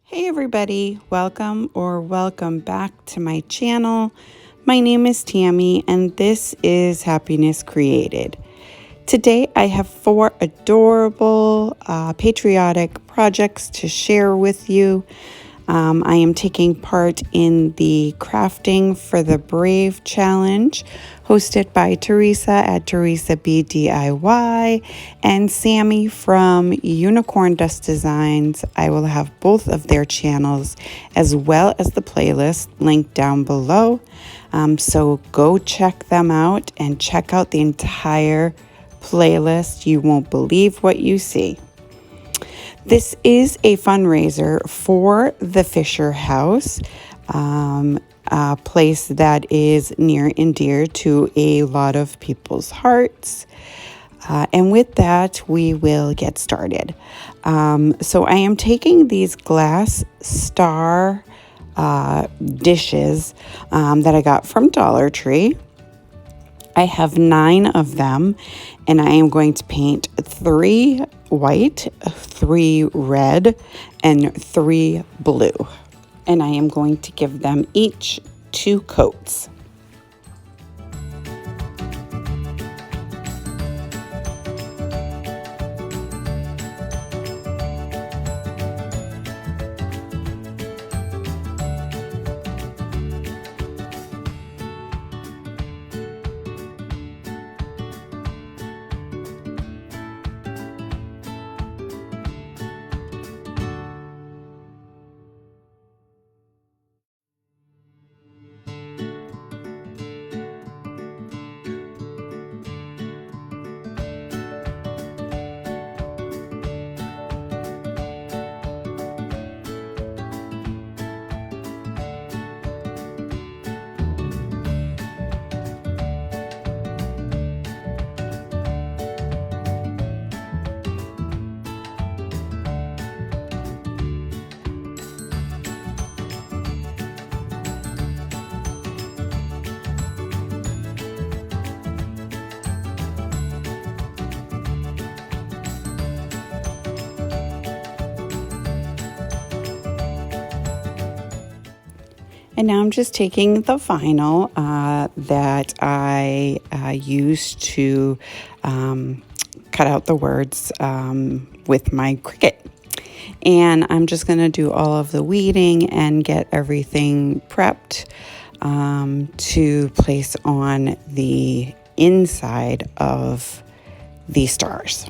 Hey everybody, welcome back to my channel. My name is Tammy and this is Happiness Created. Today I have 4 adorable patriotic projects to share with you. I am taking part in the Crafting for the Brave challenge hosted by Theresa at Theresa B DIY and Sammy from Unicorn Dust Designs. I will have both of their channels as well as the playlist linked down below. So go check them out and check out the entire playlist. You won't believe what you see. This is a fundraiser for the Fisher House, a place that is near and dear to a lot of people's hearts. And with that, we will get started. So I am taking these glass star dishes that I got from Dollar Tree. I have 9 of them, and I am going to paint 3 white, 3 red, and 3 blue. And I am going to give them each 2 coats. And now I'm just taking the vinyl that I used to cut out the words with my Cricut. And I'm just going to do all of the weeding and get everything prepped to place on the inside of the stars.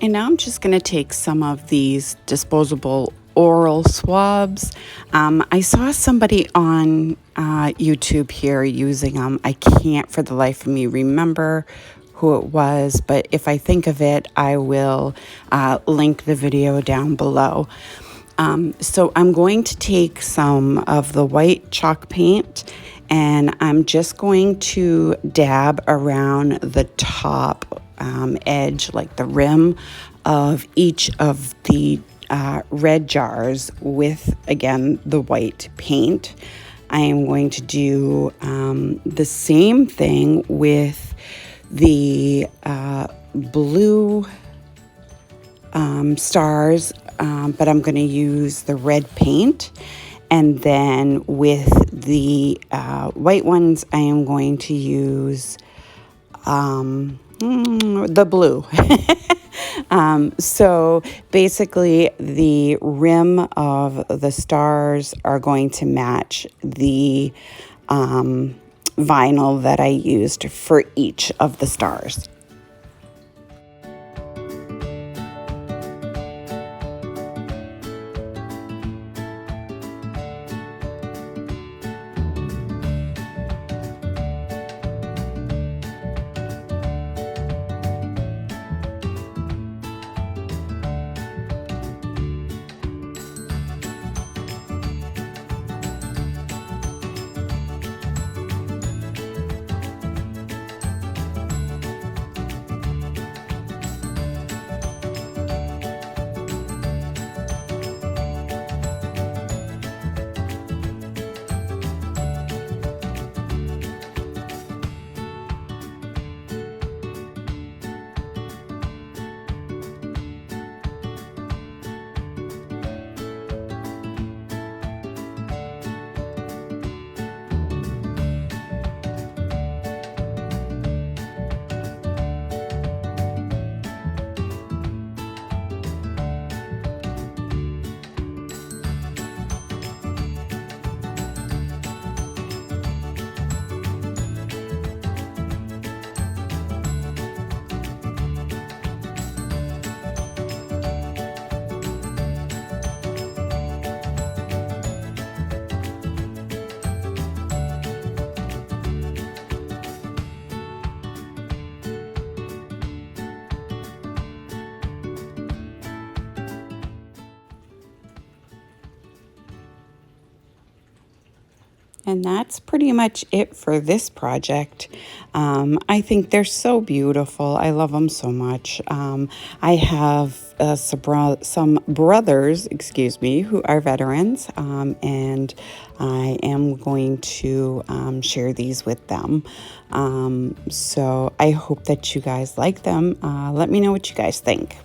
And now I'm just going to take some of these disposable oral swabs. I saw somebody on YouTube here using them. I can't for the life of me remember who it was, but if I think of it, I will link the video down below. So I'm going to take some of the white chalk paint, and I'm just going to dab around the top edge, like the rim of each of the red jars with, again, the white paint. I am going to do the same thing with the blue stars, but I'm going to use the red paint. And then with the white ones, I am going to use the blue. So basically, the rim of the stars are going to match the vinyl that I used for each of the stars. And that's pretty much it for this project. I think they're so beautiful. I love them so much. I have some brothers, who are veterans, and I am going to share these with them. So I hope that you guys like them. Let me know what you guys think.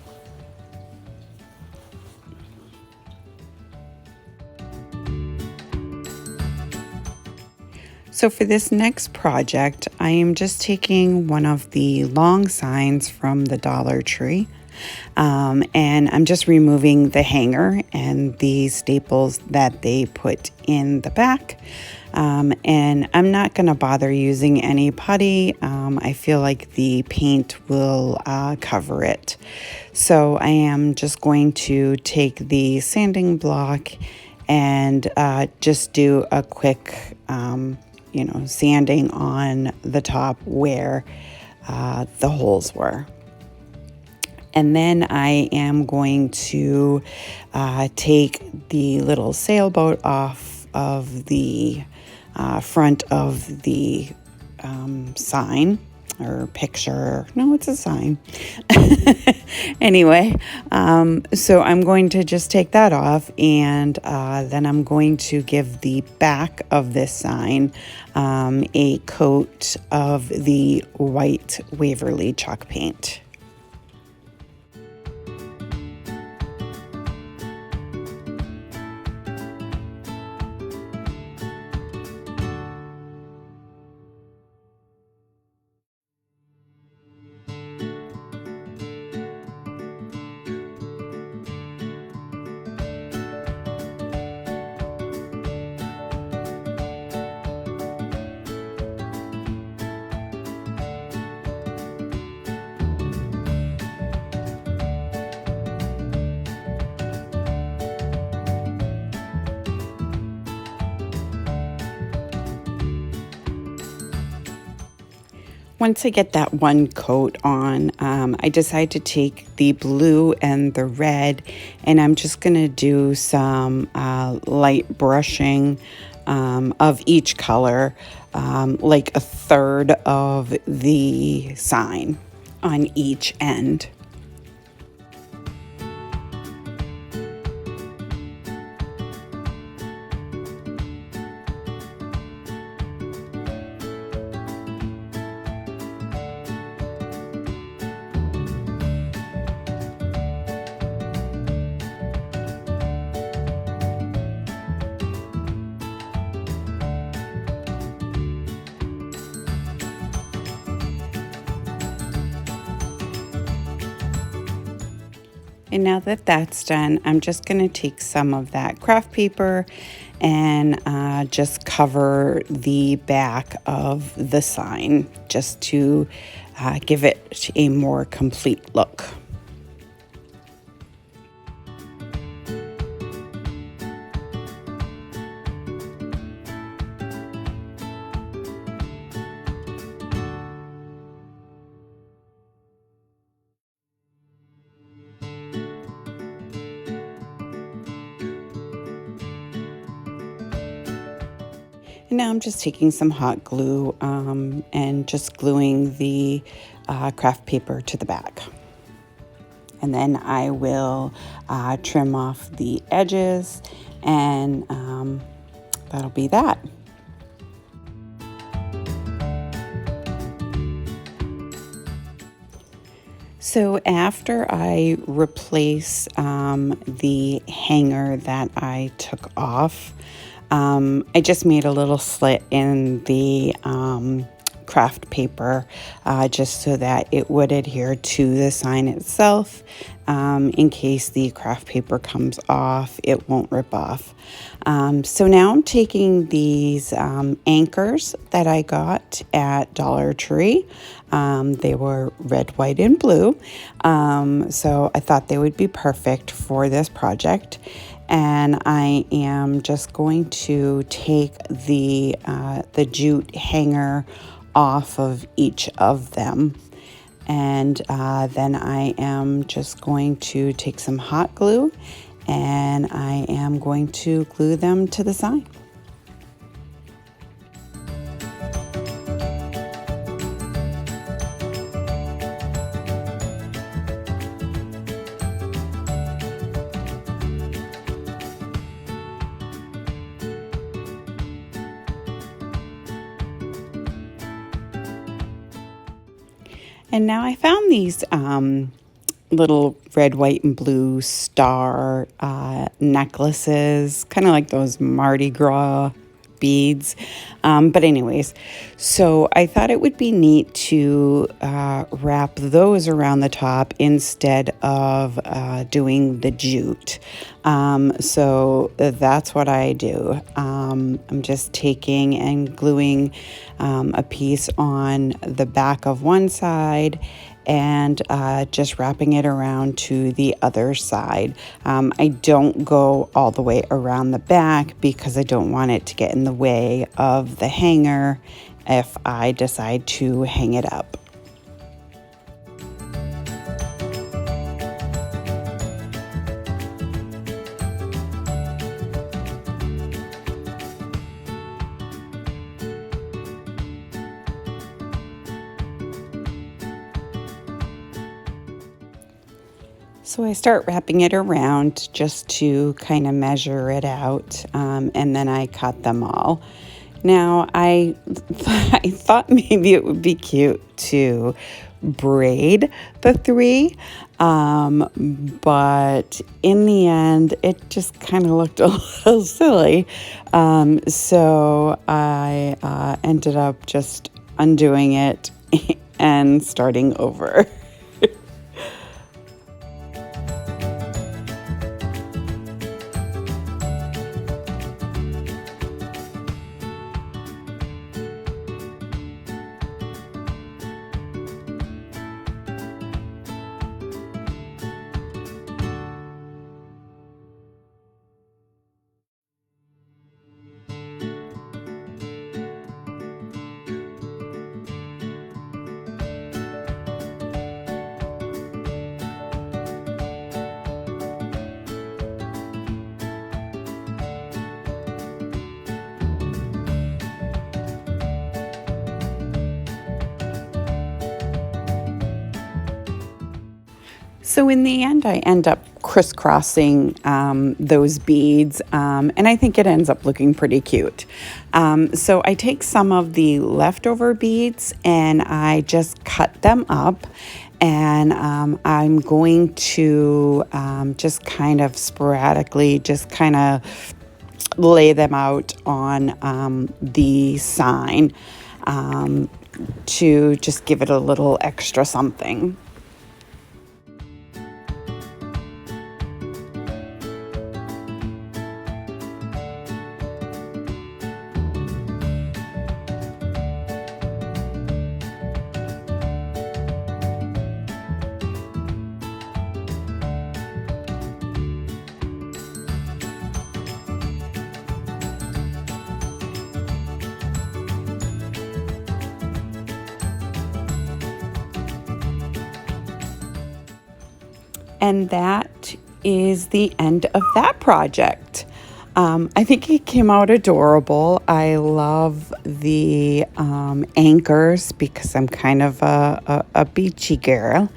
So for this next project, I am just taking one of the long signs from the Dollar Tree, and I'm just removing the hanger and the staples that they put in the back. And I'm not going to bother using any putty. I feel like the paint will cover it. So I am just going to take the sanding block and just do a quick sanding on the top where the holes were. And then I am going to take the little sailboat off of the front of the sign or picture. No, it's a sign. Anyway, so I'm going to just take that off, and then I'm going to give the back of this sign a coat of the white Waverly chalk paint. Once I get that one coat on, I decide to take the blue and the red, and I'm just going to do some light brushing of each color, like a third of the sign on each end. And now that that's done, I'm just going to take some of that craft paper and just cover the back of the sign just to give it a more complete look. And now I'm just taking some hot glue and just gluing the craft paper to the back. And then I will trim off the edges, and that'll be that. So after I replace the hanger that I took off, I just made a little slit in the craft paper just so that it would adhere to the sign itself. In case the craft paper comes off, it won't rip off. So now I'm taking these anchors that I got at Dollar Tree. They were red, white, and blue. So I thought they would be perfect for this project. And I am just going to take the jute hanger off of each of them. And then I am just going to take some hot glue and I am going to glue them to the sign. And now I found these little red, white, and blue star necklaces, kind of like those Mardi Gras beads. But anyways, so I thought it would be neat to wrap those around the top instead of doing the jute. So that's what I do. I'm just taking and gluing a piece on the back of one side and just wrapping it around to the other side. I don't go all the way around the back because I don't want it to get in the way of the hanger if I decide to hang it up. So I start wrapping it around just to kind of measure it out, and then I cut them all. Now, I thought maybe it would be cute to braid the three, but in the end, it just kind of looked a little silly. So I ended up just undoing it and starting over. So in the end, I end up crisscrossing those beads, and I think it ends up looking pretty cute. So I take some of the leftover beads and I just cut them up, and I'm going to just kind of sporadically just kind of lay them out on the sign to just give it a little extra something. And that is the end of that project. I think it came out adorable. I love the anchors because I'm kind of a beachy girl,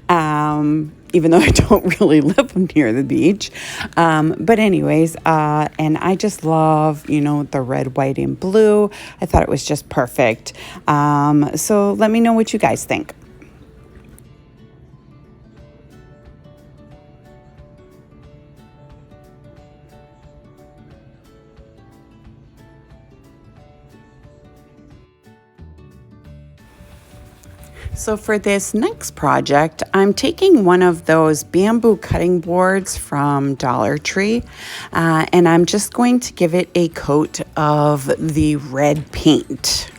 even though I don't really live near the beach. But anyways, and I just love, the red, white, and blue. I thought it was just perfect. So let me know what you guys think. So for this next project, I'm taking one of those bamboo cutting boards from Dollar Tree, and I'm just going to give it a coat of the red paint.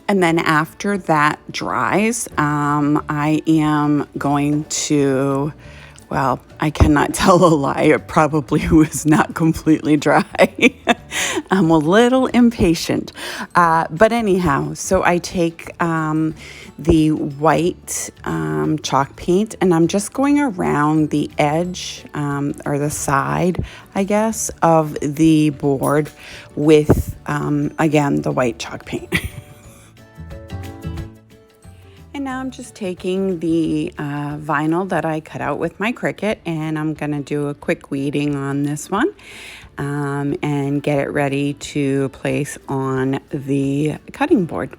And then after that dries, I am going to, well, I cannot tell a lie. It probably was not completely dry. I'm a little impatient. But anyhow, so I take the white chalk paint and I'm just going around the edge or the side, I guess, of the board with, again, the white chalk paint. And now I'm just taking the vinyl that I cut out with my Cricut, and I'm going to do a quick weeding on this one and get it ready to place on the cutting board.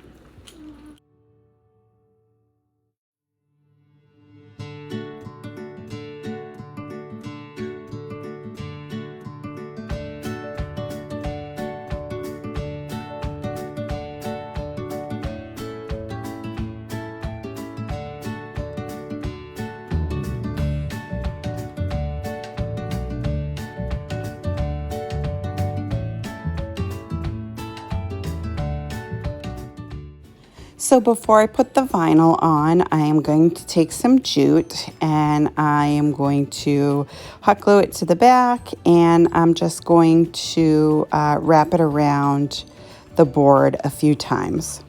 So before I put the vinyl on, I am going to take some jute and I am going to hot glue it to the back, and I'm just going to wrap it around the board a few times.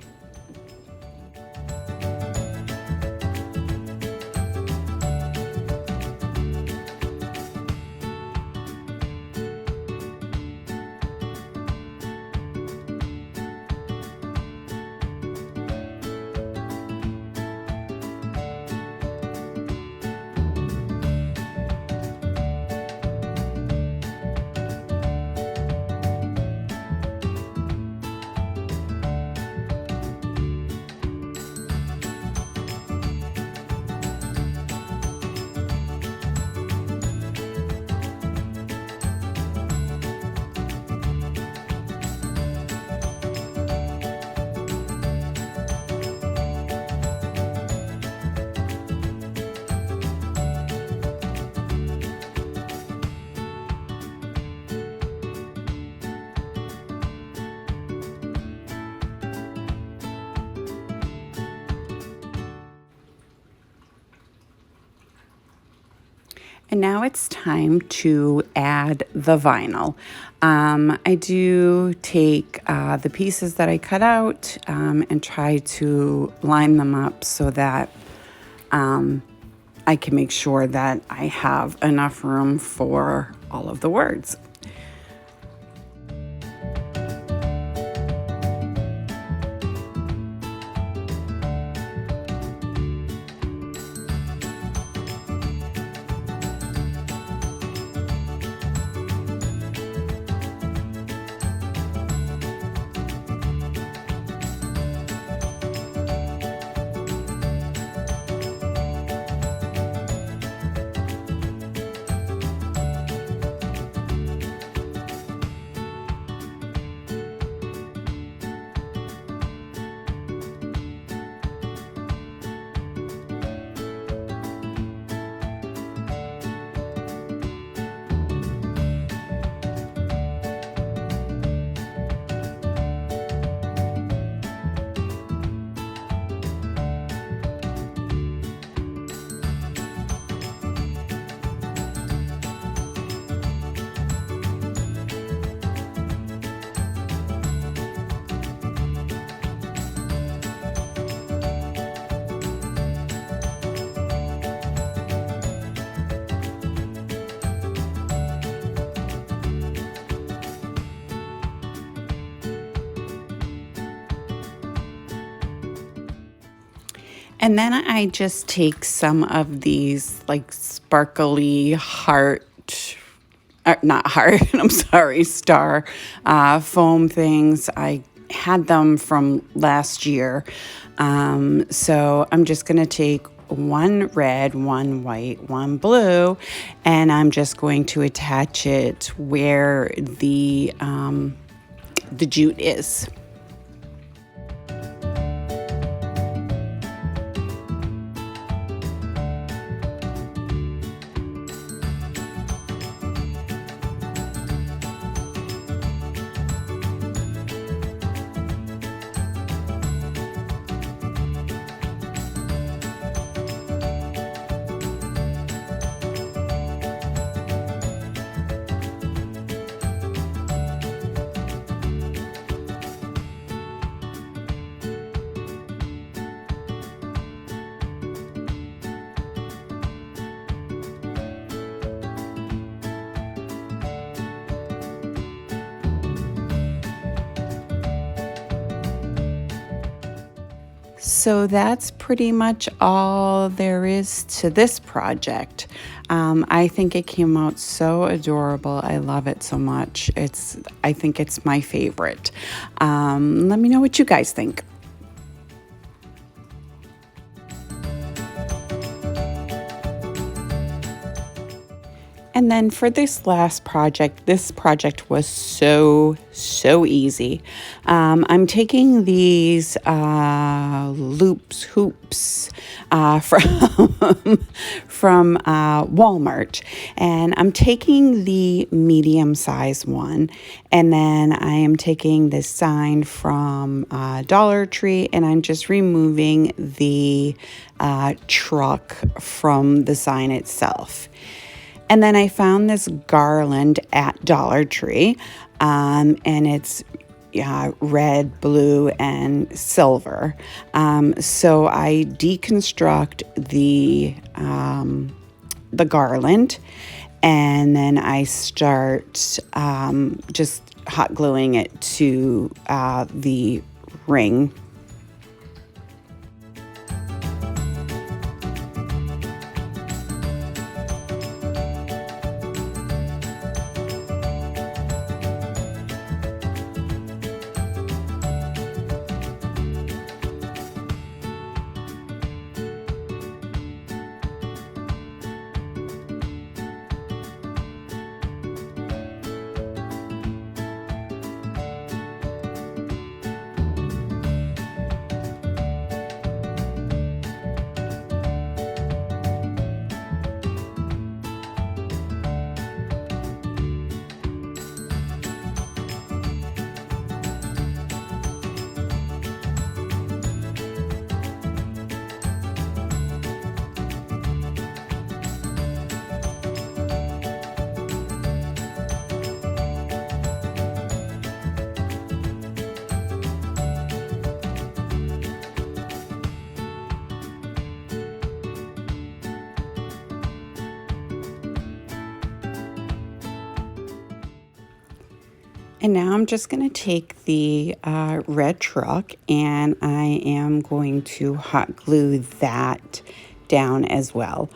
And now it's time to add the vinyl. I do take the pieces that I cut out and try to line them up so that I can make sure that I have enough room for all of the words. And then I just take some of these like sparkly star foam things. I had them from last year. So I'm just going to take one red, one white, one blue, and I'm just going to attach it where the jute is. So that's pretty much all there is to this project. I think it came out so adorable. I love it so much. I think it's my favorite. Let me know what you guys think. And then for this last project, this project was so easy. I'm taking these hoops from Walmart, and I'm taking the medium size one, and then I am taking this sign from Dollar Tree, and I'm just removing the truck from the sign itself. And then I found this garland at Dollar Tree, and it's red, blue, and silver. So I deconstruct the garland, and then I start just hot gluing it to the ring. And now I'm just going to take the red truck and I am going to hot glue that down as well.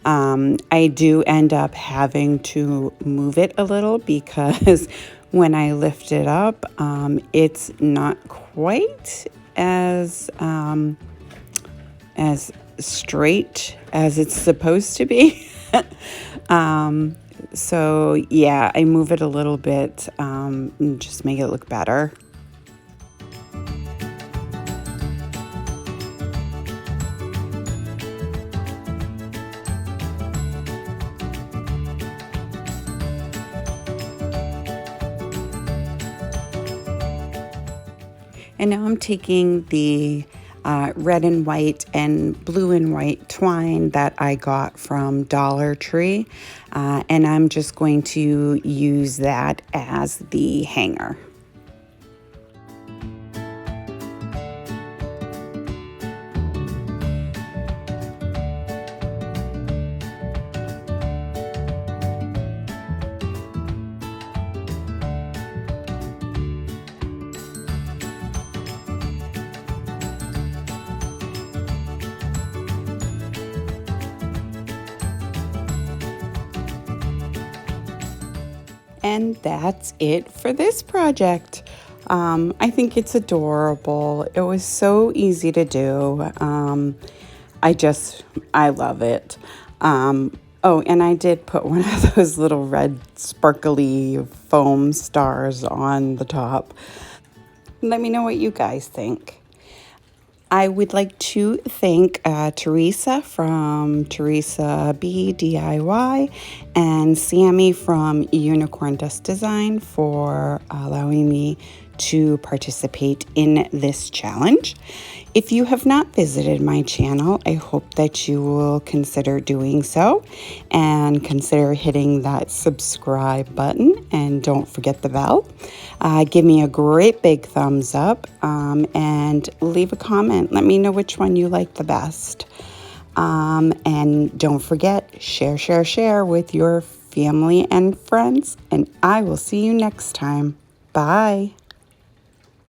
I do end up having to move it a little because when I lift it up, it's not quite as straight as it's supposed to be. So yeah, I move it a little bit, and just make it look better. And now I'm taking the red and white and blue and white twine that I got from Dollar Tree, and I'm just going to use that as the hanger. And that's it for this project. I think it's adorable. It was so easy to do. I love it. Oh, and I did put one of those little red sparkly foam stars on the top. Let me know what you guys think. I would like to thank Theresa from Theresa B DIY and Sammy from Unicorn Dust Design for allowing me to participate in this challenge. If you have not visited my channel, I hope that you will consider doing so and consider hitting that subscribe button, and don't forget the bell. Give me a great big thumbs up and leave a comment. Let me know which one you like the best. And don't forget, share with your family and friends, and I will see you next time. Bye.